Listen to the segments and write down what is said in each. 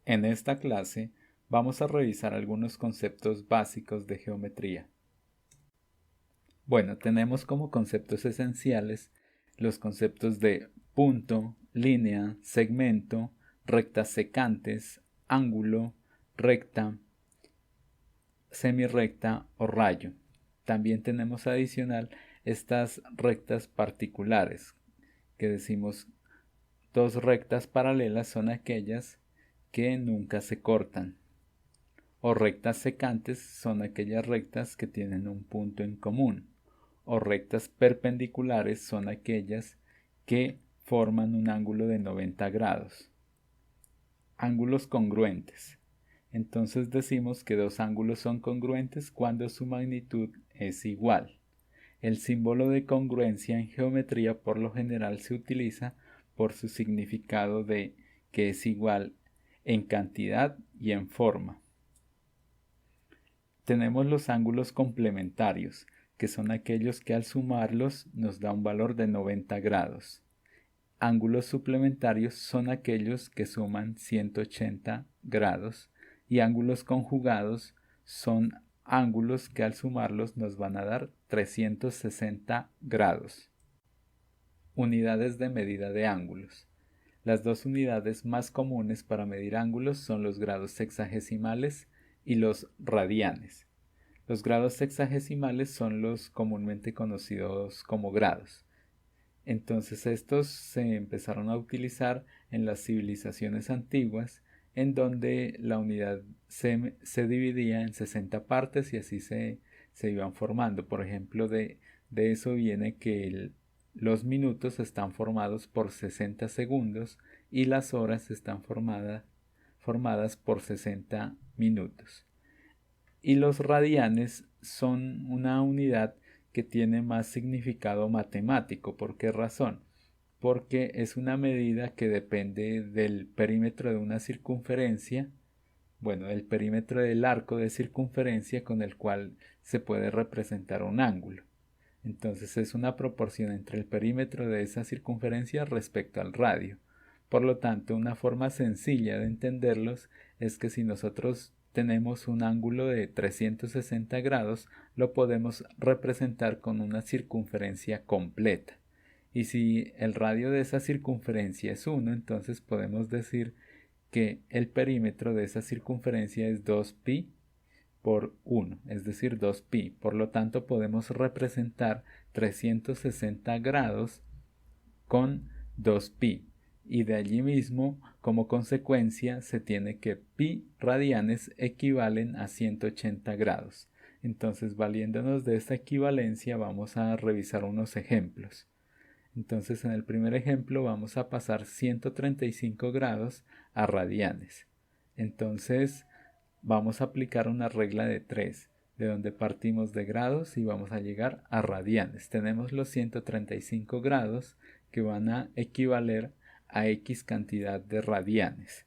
En esta clase vamos a revisar algunos conceptos básicos de geometría. Bueno, tenemos como conceptos esenciales los conceptos de punto, línea, segmento, rectas secantes, ángulo, recta, semirrecta o rayo. También tenemos adicional estas rectas particulares, que decimos dos rectas paralelas son aquellas que nunca se cortan. O rectas secantes son aquellas rectas que tienen un punto en común. O rectas perpendiculares son aquellas que forman un ángulo de 90 grados. Ángulos congruentes. Entonces decimos que dos ángulos son congruentes cuando su magnitud es igual. El símbolo de congruencia en geometría por lo general se utiliza por su significado de que es igual en cantidad y en forma. Tenemos los ángulos complementarios, que son aquellos que al sumarlos nos da un valor de 90 grados. Ángulos suplementarios son aquellos que suman 180 grados y ángulos conjugados son ángulos que al sumarlos nos van a dar 360 grados. Unidades de medida de ángulos. Las dos unidades más comunes para medir ángulos son los grados sexagesimales y los radianes. Los grados sexagesimales son los comúnmente conocidos como grados. Entonces estos se empezaron a utilizar en las civilizaciones antiguas, en donde la unidad se dividía en 60 partes y así se iban formando. Por ejemplo, de eso viene que los minutos están formados por 60 segundos y las horas están formadas por 60 minutos. Y los radianes son una unidad que tiene más significado matemático. ¿Por qué razón? Porque es una medida que depende del perímetro de una circunferencia, del perímetro del arco de circunferencia con el cual se puede representar un ángulo. Entonces es una proporción entre el perímetro de esa circunferencia respecto al radio. Por lo tanto, una forma sencilla de entenderlos es que si nosotros tenemos un ángulo de 360 grados, lo podemos representar con una circunferencia completa. Y si el radio de esa circunferencia es 1, entonces podemos decir que el perímetro de esa circunferencia es 2pi por 1, es decir, 2pi. Por lo tanto, podemos representar 360 grados con 2pi. Y de allí mismo, como consecuencia, se tiene que pi radianes equivalen a 180 grados. Entonces, valiéndonos de esta equivalencia, vamos a revisar unos ejemplos. Entonces, en el primer ejemplo vamos a pasar 135 grados a radianes. Entonces, vamos a aplicar una regla de 3, de donde partimos de grados y vamos a llegar a radianes. Tenemos los 135 grados que van a equivaler a X cantidad de radianes.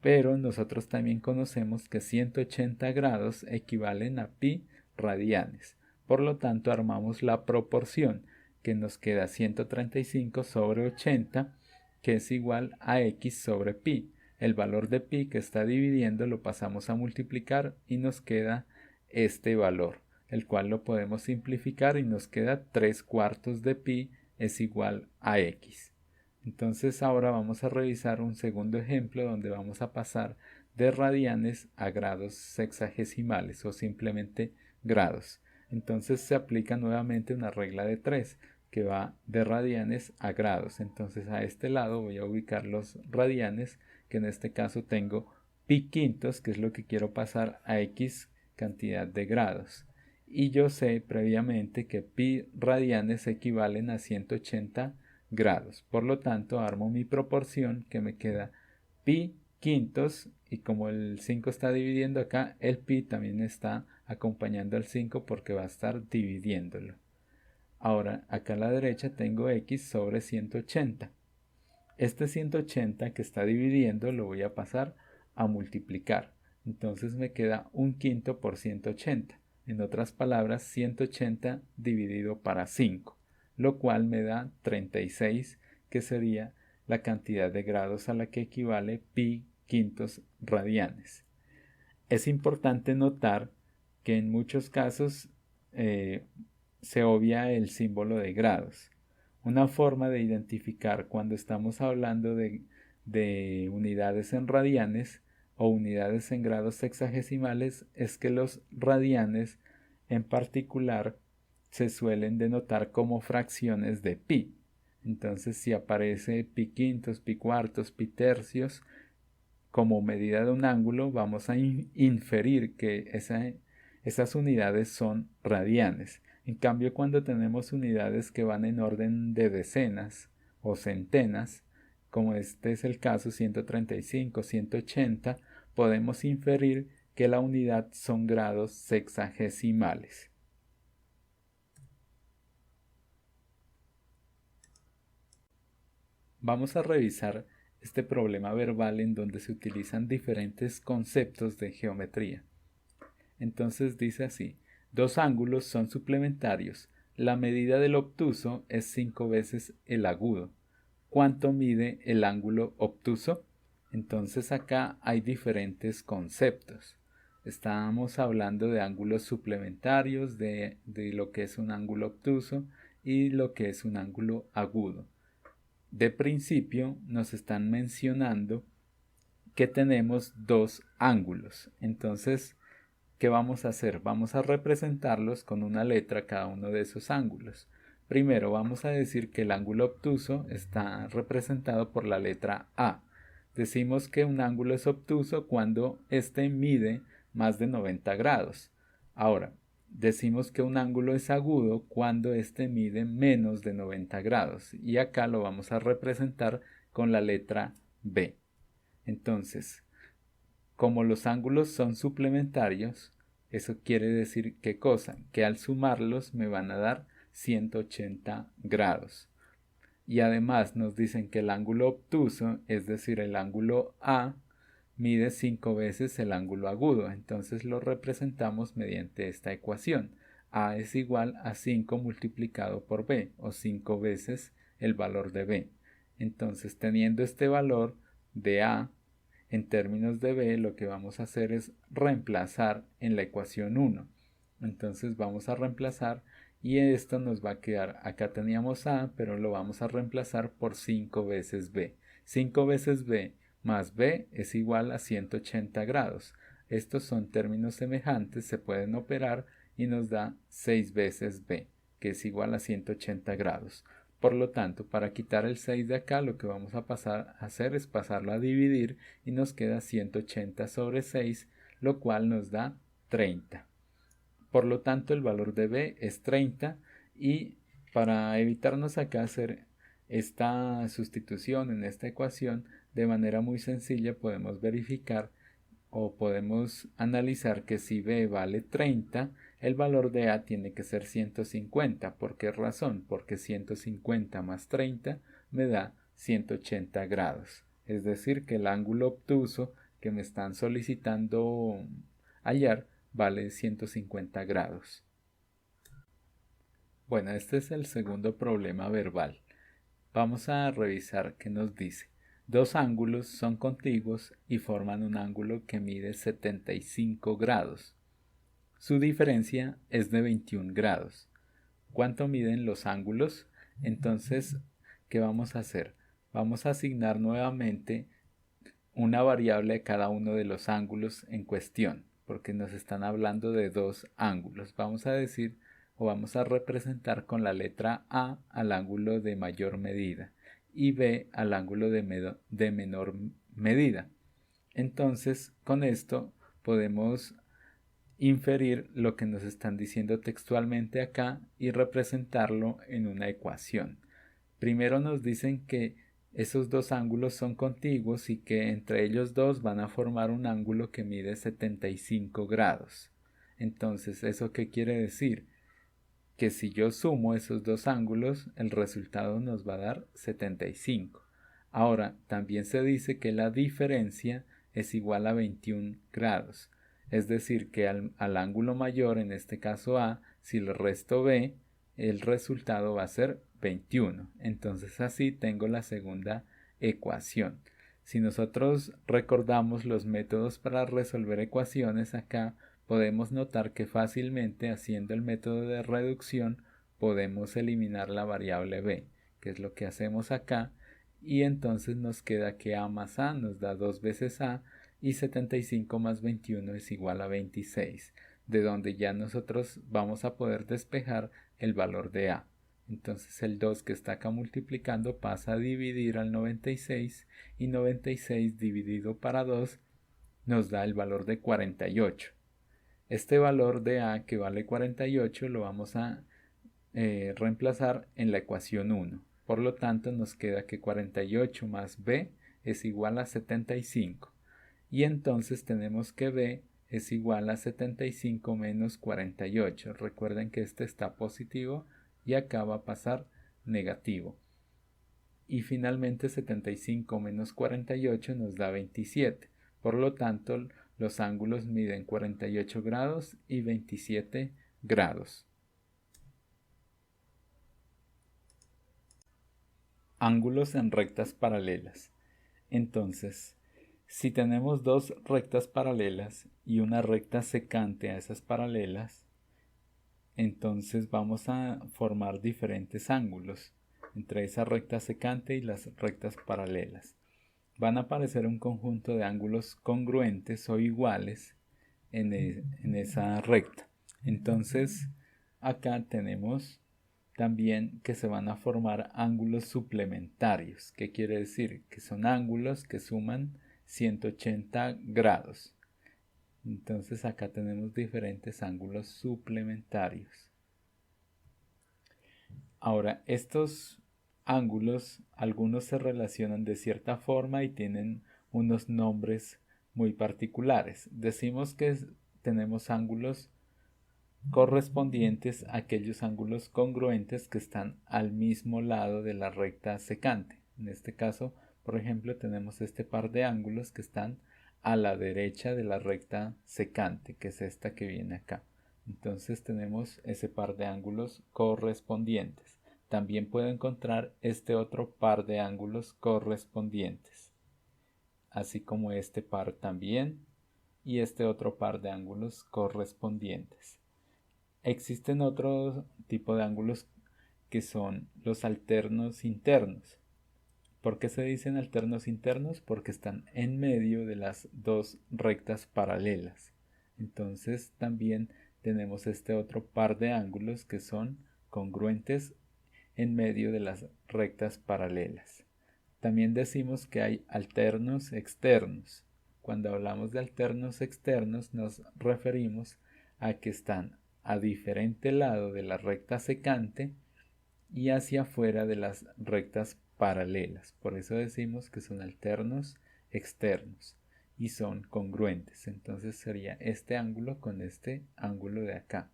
Pero nosotros también conocemos que 180 grados equivalen a pi radianes. Por lo tanto, armamos la proporción que nos queda 135 sobre 80, que es igual a X sobre pi. El valor de pi que está dividiendo lo pasamos a multiplicar y nos queda este valor, el cual lo podemos simplificar y nos queda 3/4 de pi es igual a X. Entonces ahora vamos a revisar un segundo ejemplo donde vamos a pasar de radianes a grados sexagesimales o simplemente grados. Entonces se aplica nuevamente una regla de 3 que va de radianes a grados. Entonces a este lado voy a ubicar los radianes, que en este caso tengo pi quintos, que es lo que quiero pasar a X cantidad de grados. Y yo sé previamente que pi radianes equivalen a 180 grados. Por lo tanto, armo mi proporción que me queda pi quintos, y como el 5 está dividiendo acá, el pi también está acompañando al 5 porque va a estar dividiéndolo. Ahora, acá a la derecha tengo X sobre 180. Este 180 que está dividiendo lo voy a pasar a multiplicar. Entonces me queda 1/5 por 180. En otras palabras, 180 dividido para 5, lo cual me da 36, que sería la cantidad de grados a la que equivale pi quintos radianes. Es importante notar que en muchos casos se obvia el símbolo de grados. Una forma de identificar cuando estamos hablando de unidades en radianes o unidades en grados sexagesimales es que los radianes en particular se suelen denotar como fracciones de pi. Entonces, si aparece pi quintos, pi cuartos, pi tercios como medida de un ángulo, vamos a inferir que esas unidades son radianes. En cambio, cuando tenemos unidades que van en orden de decenas o centenas, como este es el caso 135, 180, podemos inferir que la unidad son grados sexagesimales. Vamos a revisar este problema verbal en donde se utilizan diferentes conceptos de geometría. Entonces dice así: dos ángulos son suplementarios. La medida del obtuso es 5 veces el agudo. ¿Cuánto mide el ángulo obtuso? Entonces acá hay diferentes conceptos. Estábamos hablando de ángulos suplementarios, de lo que es un ángulo obtuso y lo que es un ángulo agudo. De principio nos están mencionando que tenemos dos ángulos. Entonces, ¿qué vamos a hacer? Vamos a representarlos con una letra cada uno de esos ángulos. Primero vamos a decir que el ángulo obtuso está representado por la letra A. Decimos que un ángulo es obtuso cuando éste mide más de 90 grados. Ahora, decimos que un ángulo es agudo cuando éste mide menos de 90 grados. Y acá lo vamos a representar con la letra B. Entonces, como los ángulos son suplementarios, eso quiere decir ¿qué cosa? Que al sumarlos me van a dar 180 grados. Y además nos dicen que el ángulo obtuso, es decir, el ángulo A, mide 5 veces el ángulo agudo. Entonces lo representamos mediante esta ecuación. A es igual a 5 multiplicado por B, o 5 veces el valor de B. Entonces, teniendo este valor de A, en términos de B, lo que vamos a hacer es reemplazar en la ecuación 1. Entonces vamos a reemplazar y esto nos va a quedar, acá teníamos A, pero lo vamos a reemplazar por 5 veces B. 5 veces B más B es igual a 180 grados. Estos son términos semejantes, se pueden operar y nos da 6 veces B, que es igual a 180 grados. Por lo tanto, para quitar el 6 de acá, lo que vamos a pasar a hacer es pasarlo a dividir y nos queda 180 sobre 6, lo cual nos da 30. Por lo tanto, el valor de B es 30 y para evitarnos acá hacer esta sustitución en esta ecuación, de manera muy sencilla podemos verificar o podemos analizar que si B vale 30, el valor de A tiene que ser 150. ¿Por qué razón? Porque 150 más 30 me da 180 grados. Es decir, que el ángulo obtuso que me están solicitando hallar vale 150 grados. Bueno, este es el segundo problema verbal. Vamos a revisar qué nos dice. Dos ángulos son contiguos y forman un ángulo que mide 75 grados. Su diferencia es de 21 grados. ¿Cuánto miden los ángulos? Entonces, ¿qué vamos a hacer? Vamos a asignar nuevamente una variable a cada uno de los ángulos en cuestión, porque nos están hablando de dos ángulos. Vamos a decir o vamos a representar con la letra A al ángulo de mayor medida y B al ángulo de menor medida. Entonces, con esto podemos inferir lo que nos están diciendo textualmente acá y representarlo en una ecuación. Primero nos dicen que esos dos ángulos son contiguos y que entre ellos dos van a formar un ángulo que mide 75 grados. Entonces, ¿eso qué quiere decir? Que si yo sumo esos dos ángulos, el resultado nos va a dar 75. Ahora, también se dice que la diferencia es igual a 21 grados. Es decir, que al ángulo mayor, en este caso A, si le resto B, el resultado va a ser 21. Entonces así tengo la segunda ecuación. Si nosotros recordamos los métodos para resolver ecuaciones acá, podemos notar que fácilmente haciendo el método de reducción podemos eliminar la variable b, que es lo que hacemos acá, y entonces nos queda que a más a nos da 2 veces a y 75 más 21 es igual a 26, de donde ya nosotros vamos a poder despejar el valor de a. Entonces el 2 que está acá multiplicando pasa a dividir al 96 y 96 dividido para 2 nos da el valor de 48. Este valor de a que vale 48 lo vamos a reemplazar en la ecuación 1. Por lo tanto nos queda que 48 más b es igual a 75. Y entonces tenemos que b es igual a 75 menos 48. Recuerden que este está positivo y acá va a pasar negativo. Y finalmente 75 menos 48 nos da 27. Por lo tanto, los ángulos miden 48 grados y 27 grados. Ángulos en rectas paralelas. Entonces, si tenemos dos rectas paralelas y una recta secante a esas paralelas, entonces vamos a formar diferentes ángulos entre esa recta secante y las rectas paralelas. Van a aparecer un conjunto de ángulos congruentes o iguales en esa recta. Entonces, acá tenemos también que se van a formar ángulos suplementarios. ¿Qué quiere decir? Que son ángulos que suman 180 grados. Entonces acá tenemos diferentes ángulos suplementarios. Ahora, estos ángulos, algunos se relacionan de cierta forma y tienen unos nombres muy particulares. Decimos que tenemos ángulos correspondientes a aquellos ángulos congruentes que están al mismo lado de la recta secante. En este caso, por ejemplo, tenemos este par de ángulos que están a la derecha de la recta secante, que es esta que viene acá. Entonces tenemos ese par de ángulos correspondientes. También puedo encontrar este otro par de ángulos correspondientes, así como este par también y este otro par de ángulos correspondientes. Existen otro tipo de ángulos que son los alternos internos. ¿Por qué se dicen alternos internos? Porque están en medio de las dos rectas paralelas. Entonces también tenemos este otro par de ángulos que son congruentes en medio de las rectas paralelas. También decimos que hay alternos externos. Cuando hablamos de alternos externos nos referimos a que están a diferente lado de la recta secante y hacia afuera de las rectas paralelas. Por eso decimos que son alternos externos y son congruentes. Entonces sería este ángulo con este ángulo de acá,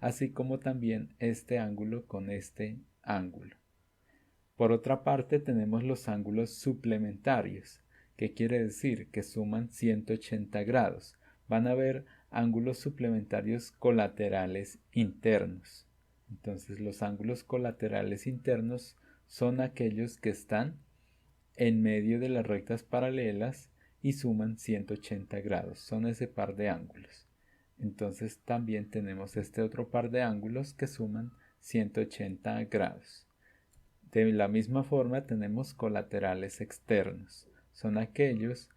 así como también este ángulo con este ángulo. Por otra parte tenemos los ángulos suplementarios, que quiere decir que suman 180 grados. Van a haber ángulos suplementarios colaterales internos. Entonces los ángulos colaterales internos son aquellos que están en medio de las rectas paralelas y suman 180 grados. Son ese par de ángulos. Entonces también tenemos este otro par de ángulos que suman 180 grados. De la misma forma tenemos colaterales externos. Son aquellos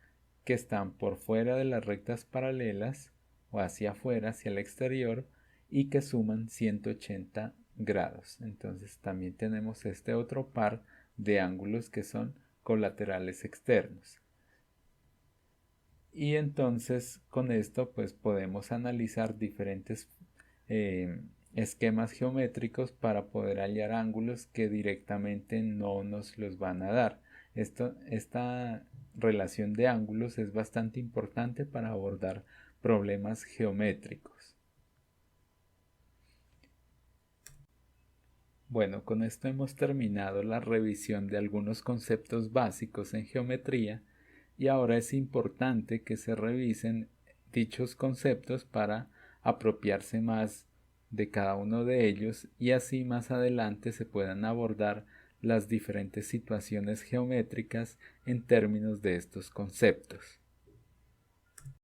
que están por fuera de las rectas paralelas o hacia afuera, hacia el exterior, y que suman 180 grados. Entonces también tenemos este otro par de ángulos que son colaterales externos. Y entonces con esto pues podemos analizar diferentes esquemas geométricos para poder hallar ángulos que directamente no nos los van a dar. Esta relación de ángulos es bastante importante para abordar problemas geométricos. Bueno, con esto hemos terminado la revisión de algunos conceptos básicos en geometría y ahora es importante que se revisen dichos conceptos para apropiarse más de cada uno de ellos y así más adelante se puedan abordar las diferentes situaciones geométricas en términos de estos conceptos.